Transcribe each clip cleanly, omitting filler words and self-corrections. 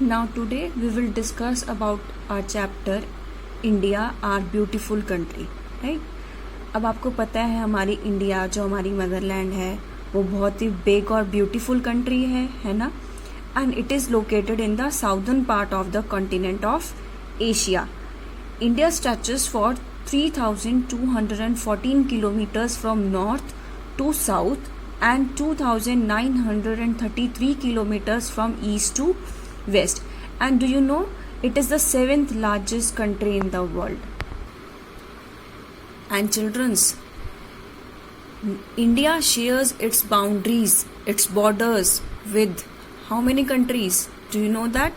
now today we will discuss about our chapter India, our beautiful country, right? अब आपको पता है हमारी इंडिया जो हमारी मदरलैंड है वो बहुत ही बिग और ब्यूटीफुल कंट्री है ना? And it is located in the southern part of the continent of Asia. India stretches for 3,214 kilometers from north to south and 2,933 kilometers from east to west. And do you know, it is the 7th largest country in the world. And children's, India shares its boundaries, its borders with how many countries? Do you know that?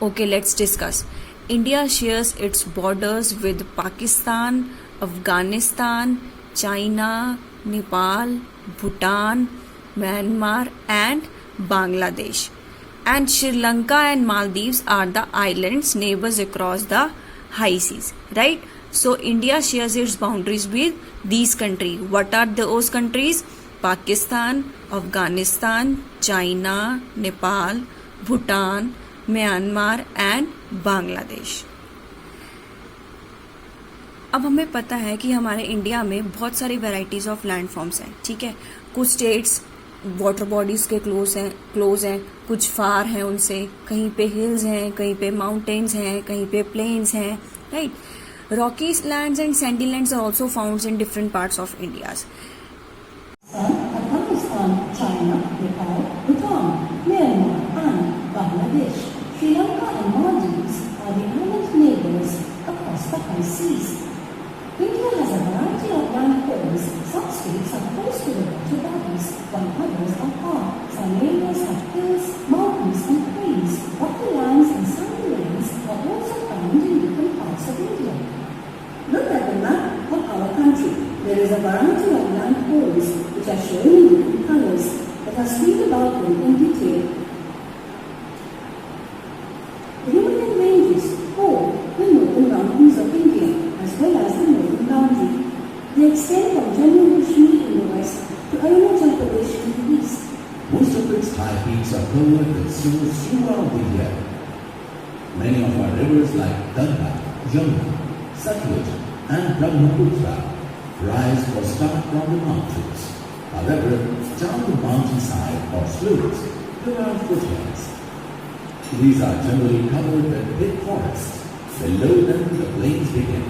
Okay, let's discuss. India shares its borders with Pakistan, Afghanistan, China, Nepal, Bhutan, Myanmar and Bangladesh. And Sri Lanka and Maldives are the islands neighbors across the high seas, right? So India shares its boundaries with these countries. What are those countries? Pakistan, Afghanistan, China, Nepal, Bhutan, Myanmar and Bangladesh. अब हमें पता है कि हमारे India में बहुत सारी varieties of land forms हैं, ठीक है. कुछ स्टेट्स वाटर बॉडीज के क्लोज हैं, कुछ फार हैं उनसे, कहीं पे हिल्स हैं, कहीं पे माउंटेन्स हैं, कहीं पे प्लेन्स हैं, right. Rocky lands and sandy lands are also found in different parts of India. Afghanistan, China, Nepal, Bhutan, Myanmar and Bangladesh. Sri Lanka and Maldives are the island neighbors across the high seas. India has a variety of land forms. Some states are close to the water bodies, while others are far. Some areas have hills, mountains and plains. Rocky lands and sandy lands are also found in different parts of India. Look at the map of our country. There is a variety of land forms which are shown in different colors. Let us read about them in detail. The Himalayan ranges form the northern mountains of India as well as the northern boundary. They extend from Jammu Kashmir in the west to Arunachal Pradesh in the east. Most of its high peaks are covered with snow throughout the year. Many of our rivers like Ganga, Yamuna, Satluj and Brahmaputra rise or start from the mountains. However, down the mountainside or slopes, there are foothills. These are generally covered with thick forests. Below them, the plains begin.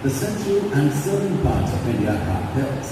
The central and southern parts of India have hills.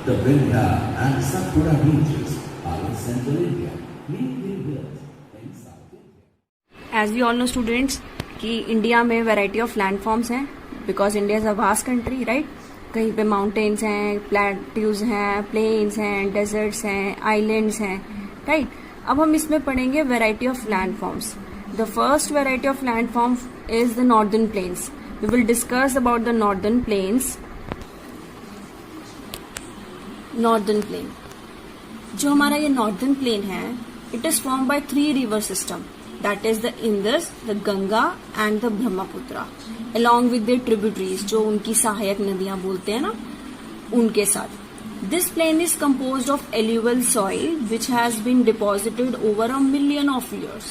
The Vindhya and Satpura ranges are in central India, leaving the hills in south India. As we all know students कि India में variety of land forms हैं because India is a vast country, right. कहीं पे mountains हैं, plateaus हैं, planes हैं, desserts हैं, islands हैं, राइट. अब हम इसमें पढ़ेंगे variety of land forms. The first variety of land form is the northern plains. We will discuss about the northern plains. Northern plain, जो हमारा ये नॉर्दर्न प्लेन है, it is form by 3 river system, that is the Indus, the Ganga and the Brahmaputra, along with their tributaries, जो उनकी सहायक नदियां बोलते हैं ना, उनके साथ. This plain is composed of alluvial soil which has been deposited over a million of years,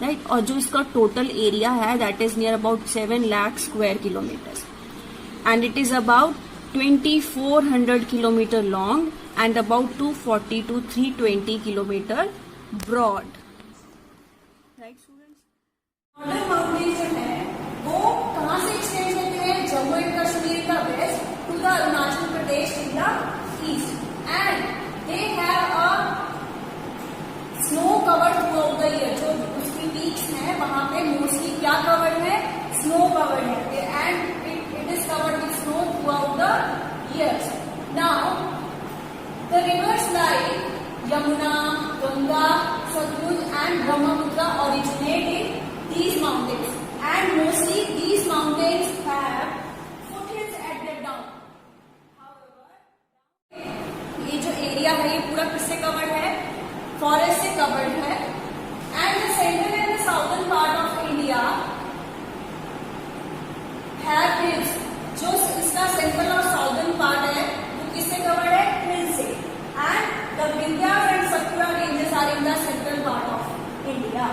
right? और जो इसका total area है that is near about 7 lakh square kilometers, and it is about 2,400 kilometer long and about 240 to 320 kilometer broad, right students? Northern mountains जो है वो कहाँ से extend होते हैं? जम्मू एंड कश्मीर का west to the Arunachal Pradesh in the east, and they have a snow covered throughout the year. जो उसकी पीक्स हैं वहां पे मोस्टली क्या कवर्ड है? स्नो कवर्ड है, and it is covered with snow throughout the years. Now the rivers like Yamuna, Ganga, Sutlej and Brahmaputra originate in these mountains, and mostly these mountains have foothills at their down. However, ये जो area है ये पूरा किससे covered है? Forest से covered है. And the central and the southern part of India have hills. जो इसका सेंट्रल और साउदर्न पार्ट है वो किससे कवर्ड है? हिल से. And the Vindhyas and Satpura ranges are in the central part of India.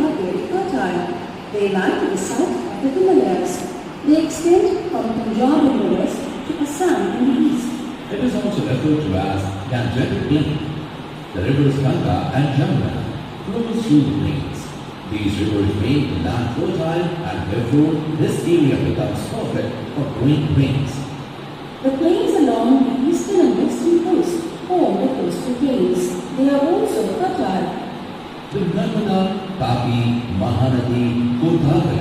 are very fertile. They lie to the south of the Himalayas. They extend from Punjab in the west to Assam in the east. It is also referred to as Gangetic Plain. The rivers Ganga and Jamuna flow through the plains. These rivers make the land fertile and therefore this area becomes perfect for growing grains. The plains along the eastern and western coast form the coastal plains. They are also fertile. The Narmada, Tapi, Mahanadi, Godavari,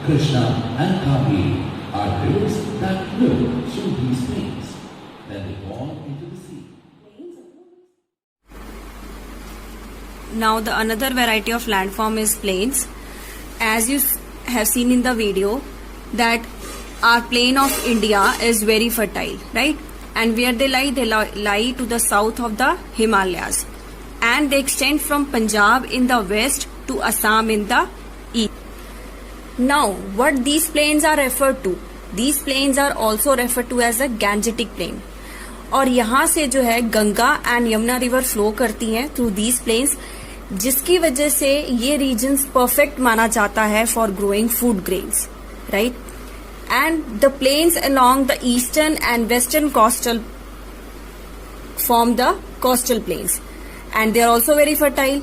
Krishna and Kaveri are rivers that flow through these plains. Then they fall into the sea. Now the another variety of landform is plains. As you have seen in the video that our plain of India is very fertile, right? And where they lie to the south of the Himalayas, and they extend from Punjab in the west to Assam in the east. Now what these plains are referred to? These plains are also referred to as a Gangetic plain. और यहाँ से जो है Ganga and Yamuna river flow करती हैं through these planes, जिसकी वजह से ये रीजन्स परफेक्ट माना जाता है for growing food grains, right? And the plains along the eastern and western coastal form the coastal plains and they are also very fertile.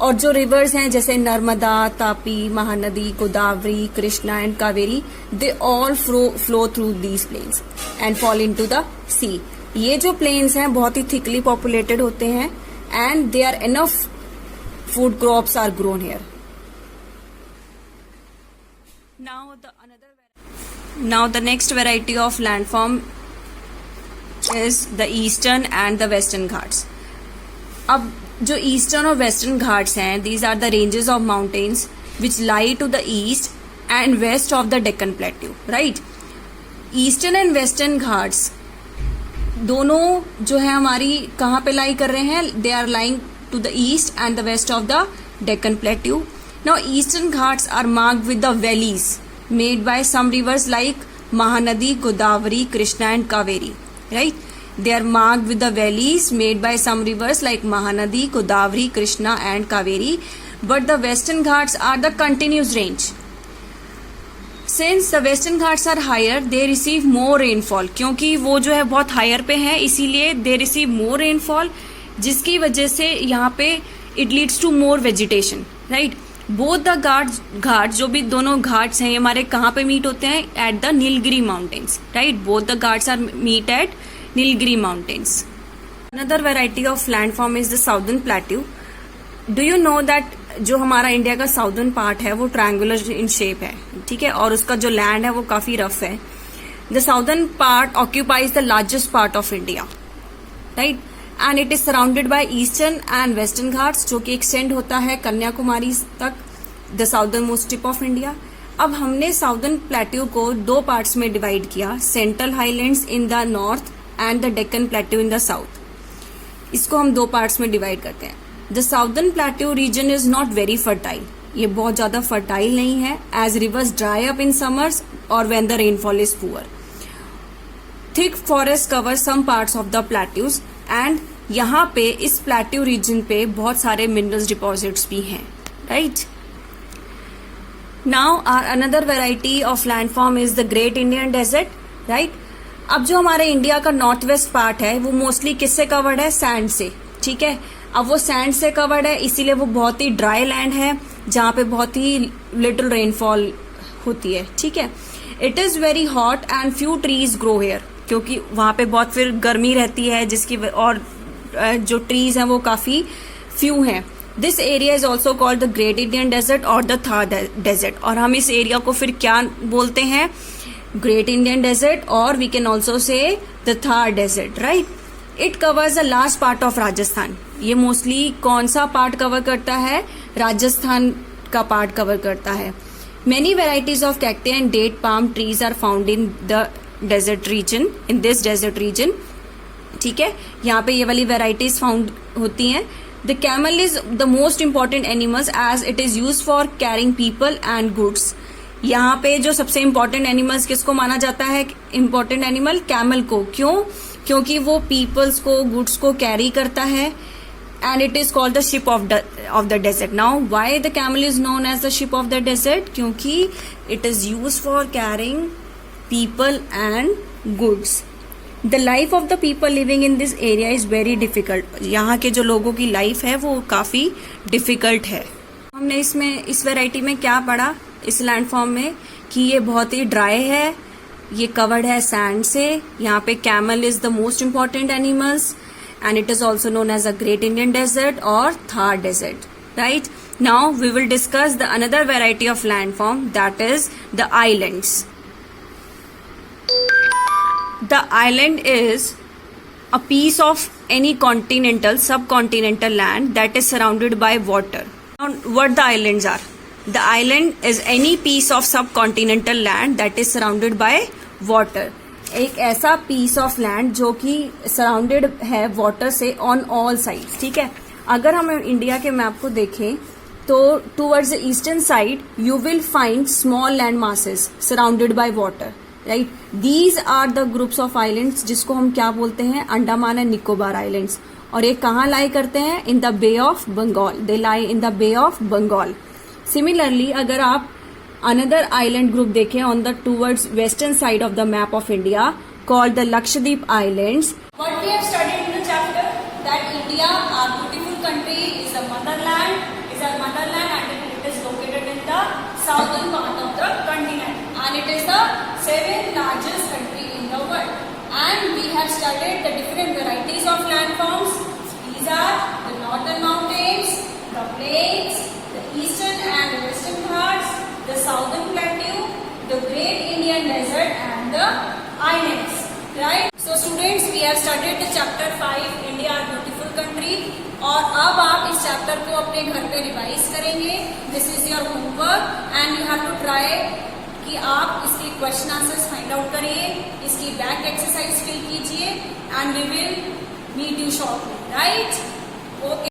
और जो रिवर्स हैं जैसे Narmada, Tapi, Mahanadi, Godavari, Krishna and Kaveri, they all flow through these plains and fall into the sea. ये जो planes हैं बहुत ही thickly populated होते हैं and they are enough food crops are grown here. Now the next variety of landform is the eastern and the western Ghats. अब जो eastern और western Ghats हैं, these are the ranges of mountains which lie to the east and west of the Deccan Plateau, right? Eastern and western Ghats दोनों जो है हमारी कहाँ पे लाई कर रहे हैं? They are lying to the east and the west of the Deccan Plateau. Now eastern Ghats are marked with the valleys made by some rivers like Mahanadi, Godavari, Krishna and Kaveri, right? They are marked with the valleys made by some rivers like Mahanadi, Godavari, Krishna and Kaveri. But the western Ghats are the continuous range. Since the western Ghats are higher, they receive more rainfall. क्योंकि वो जो है बहुत higher पे है, इसीलिए they receive more rainfall, जिसकी वजह से यहाँ पे it leads to more vegetation, right? Both the ghat जो भी दोनों घाट्स हैं हमारे कहाँ पे मीट होते हैं? At the Nilgiri mountains, right? Both the Ghats are meet at Nilgiri mountains. Another variety of landform is the southern plateau. Do you know that जो हमारा इंडिया का साउदर्न पार्ट है वो ट्रायंगुलर इन शेप है, ठीक है? और उसका जो लैंड है वो काफी रफ है. The southern part occupies the largest part of India, right? And it is surrounded by eastern and western Ghats जो कि एक्सटेंड होता है कन्याकुमारी तक, the southern most tip of India. अब हमने साउदर्न प्लेट्यू को दो पार्ट्स में डिवाइड किया, central highlands in the north and the Deccan plateau in the south. इसको हम दो पार्ट्स में डिवाइड करते हैं. The southern plateau region is not very fertile. ये बहुत ज्यादा फर्टाइल नहीं है as rivers dry up in summers और when the rainfall is poor. Thick forest cover some parts of the plateaus and यहाँ पे इस प्लेट्यू रीजन पे बहुत सारे मिनरल्स डिपॉजिट्स भी हैं, right? Now are another variety of landform is the great Indian desert, right? अब जो हमारे इंडिया का नॉर्थ वेस्ट पार्ट है वो मोस्टली किससे कवर्ड है? सैंड से, ठीक है? अब वो सैंड से कवर्ड है इसीलिए वो बहुत ही ड्राई लैंड है जहाँ पे बहुत ही लिटिल रेनफॉल होती है, ठीक है? It is very hot and few trees grow here, क्योंकि वहां पे बहुत फिर गर्मी रहती है जिसकी और जो ट्रीज हैं वो काफी फ्यू हैं. This area is also called the great Indian desert और द थार डेजर्ट. और हम इस एरिया को फिर क्या बोलते हैं? ग्रेट इंडियन डेजर्ट, और we can also say the Thar desert, right? It covers the large part of Rajasthan. ये मोस्टली कौन सा पार्ट कवर करता है? राजस्थान का पार्ट कवर करता है. Many varieties of cacti and date palm trees are found in the desert region, in this desert region, ठीक है? यहाँ पे ये वाली वेराइटीज फाउंड होती हैं. The camel is the most important animals as it is use for carrying people and goods. यहाँ पे जो सबसे इंपॉर्टेंट एनिमल्स किसको माना जाता है? इंपॉर्टेंट एनिमल कैमल को. क्यों? क्योंकि वो पीपल्स को, गुड्स को कैरी करता है and it is called the ship of the desert. Now, why the camel is known as the ship of the desert? क्योंकि it is used for carrying people and goods. The life of the people living in this area is very difficult. यहाँ के जो लोगों की life है वो काफी difficult है. हमने इसमें इस वैरायटी में क्या पढ़ा इस लैंडफॉर्म में कि ये बहुत ही ड्राई है, ये कवर्ड है सैंड से. यहाँ पे camel is the most important animals and it is also known as a Great Indian Desert or Thar Desert, right? Now we will discuss the another variety of landform, that is the islands. The island is a piece of any continental, subcontinental land that is surrounded by water. Now, what the islands are? The island is any piece of subcontinental land that is surrounded by water. एक ऐसा piece of land जो कि surrounded है water से on all sides. ठीक है, अगर हम इंडिया के मैप को देखें तो towards the eastern side you will find small land masses surrounded by water, right. These are the groups of islands जिसको हम क्या बोलते हैं, अंडमान एंड निकोबार आइलैंड्स. और ये कहाँ लाई करते हैं, in the Bay of Bengal. They lie in the Bay of Bengal. Similarly अगर आप another island group देखें on the towards western side of the map of India called the Lakshadweep Islands. What we have studied in the chapter that India, our beautiful country, is our motherland, and it is located in the southern part of the continent, and it is the 7th largest country in the world. And we have studied the different varieties of landforms. These are the northern mountains, the plains, the eastern and western Ghats, the southern plateau, the Great Indian Desert, and the islands. Right? So students, we have studied the chapter 5, India, our beautiful country. और अब आप इस chapter को अपने घर पे revise करेंगे. This is your homework and you have to try कि आप इसके क्वेश्चन आंसर्स फाइंड आउट करिए, इसकी बैक एक्सरसाइज फिल कीजिए, and we will meet you shortly. Right? Okay.